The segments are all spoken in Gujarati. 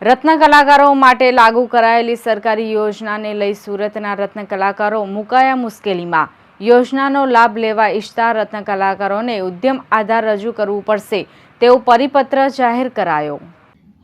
રત્ન કલાકારો માટે લાગુ કરાયેલી સરકારી યોજનાને લઈ સુરતના રત્ન કલાકારો મુકાયા મુશ્કેલીમાં। યોજનાનો લાભ લેવા ઈચ્છતા રત્ન કલાકારોને ઉદ્યમ આધાર રજૂ કરવું પડશે તેવો પરિપત્ર જાહેર કરાયો।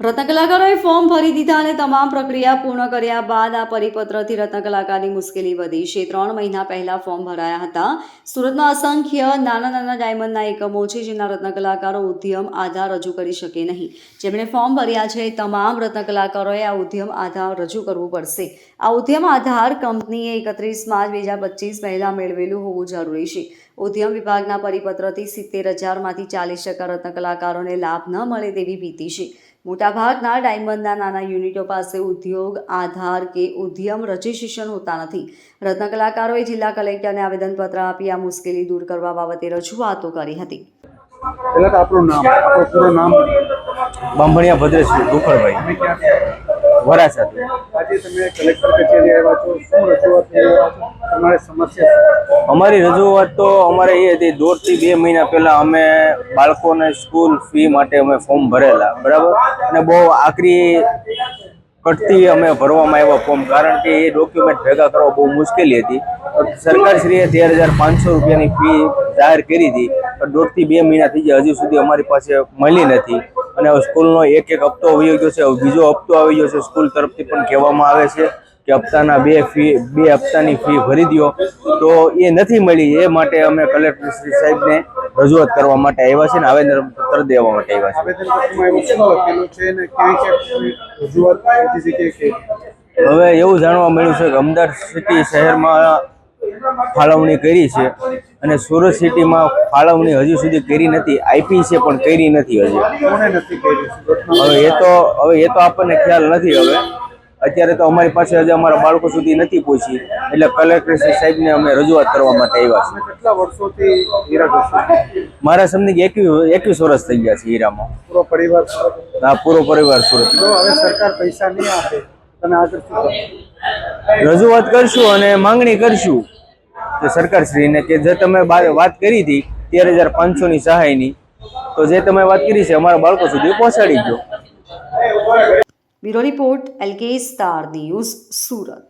રત્ન કલાકારોએ ફોર્મ ભરી દીધા અને તમામ પ્રક્રિયા પૂર્ણ કર્યા બાદ આ પરિપત્રથી રત્ન કલાકારની મુશ્કેલી વધી છે। 3 મહિના પહેલા ફોર્મ ભરાયા હતા। સુરતમાં અસંખ્ય નાના ડાયમંડના એકમો છે જેના રત્ન કલાકારો ઉદ્યમ આધાર રજૂ કરી શકે નહીં। જેમણે ફોર્મ ભર્યા છે તમામ રત્ન કલાકારોએ આ ઉદ્યમ આધાર રજૂ કરવું પડશે। આ ઉદ્યમ આધાર કંપનીએ 31 માર્ચ 2025 પહેલા મેળવેલું હોવું જરૂરી છે। ઉદ્યમ વિભાગના પરિપત્રથી 70,000 માંથી 40% રત્ન કલાકારોને લાભ ન મળે તેવી ભીતિ છે। મોટાભાગના ડાયમંડના નાના યુનિટો પાસે ઉદ્યોગ આધાર કે ઉદ્યમ રજિસ્ટ્રેશન હોતા નથી। રત્ન કલાકારોએ જિલ્લા કલેક્ટરને આવેદનપત્ર આપી આ મુશ્કેલી દૂર કરવા બાબતે રજૂઆતો કરી હતી। બાંભણિયા ભદ્રેશ ગુખરભાઈ વરાછા। આજે તમે કલેક્ટર કચેરી આવ્યા છો, શું રજૂઆત કરી રહ્યા છો? તમારી સમસ્યા? અમારી રજૂઆત તો અમારે એ હતી, 1.5 થી 2 મહિના પહેલા અમે બાળકોને સ્કૂલ ફી માટે અમે ફોર્મ ભરેલા, બરાબર, અને બહુ આકરી કટથી અમે ભરવામાં આવ્યા ફોર્મ, કારણ કે એ ડોક્યુમેન્ટ ભેગા કરવા બહુ મુશ્કેલી હતી। સરકારશ્રીએ 13,500 રૂપિયાની ફી જાહેર કરી હતી, પણ 1.5 થી 2 મહિના થઈ ગયા, હજુ સુધી અમારી પાસે મળી નથી। અને સ્કૂલનો એક હપ્તો આવી ગયો છે, બીજો હપ્તો આવી ગયો છે। સ્કૂલ તરફથી પણ કહેવામાં આવે છે કે હપ્તાના બે હપ્તાની ફી ભરી દો, તો એ નથી મળી। એ માટે અમે કલેક્ટર શ્રી સાહેબને રજૂઆત કરવા માટે આવ્યા છે ને આવેદનપત્ર દેવા માટે આવ્યા છે। હવે એવું જાણવા મળ્યું છે કે અમદાવાદ સિટી શહેરમાં ફાળવણી કરી છે અને સુરત સિટીમાં ફાળવણી હજુ સુધી કરી નથી, આપી છે પણ કરી નથી હજી। હવે એ તો આપણને ખ્યાલ નથી। હવે અત્યારે તો અમારી પાસે હજી અમારા બાળકો સુધી નથી પહોંચી, એટલે કલેક્ટર સાહેબને અમે રજૂઆત કરવા માટે આવ્યા છીએ। કેટલા વર્ષોથી હીરા ઘસી? મારા સમજી 21 વર્ષ થઈ ગયા છે હીરામાં। પૂરો પરિવાર? હા, પૂરો પરિવાર સુરત। જો હવે સરકાર પૈસા નહીં આપે, તમે આગળ શું કરો? રજૂઆત કરશું અને માંગણી કરશું કે સરકારશ્રીને કે જે તમે વાત કરી હતી 13,500ની સહાયની, તો જે તમે વાત કરી છે અમારા બાળકો સુધી પહોંચાડી દો। Bureau report LK star news Surat.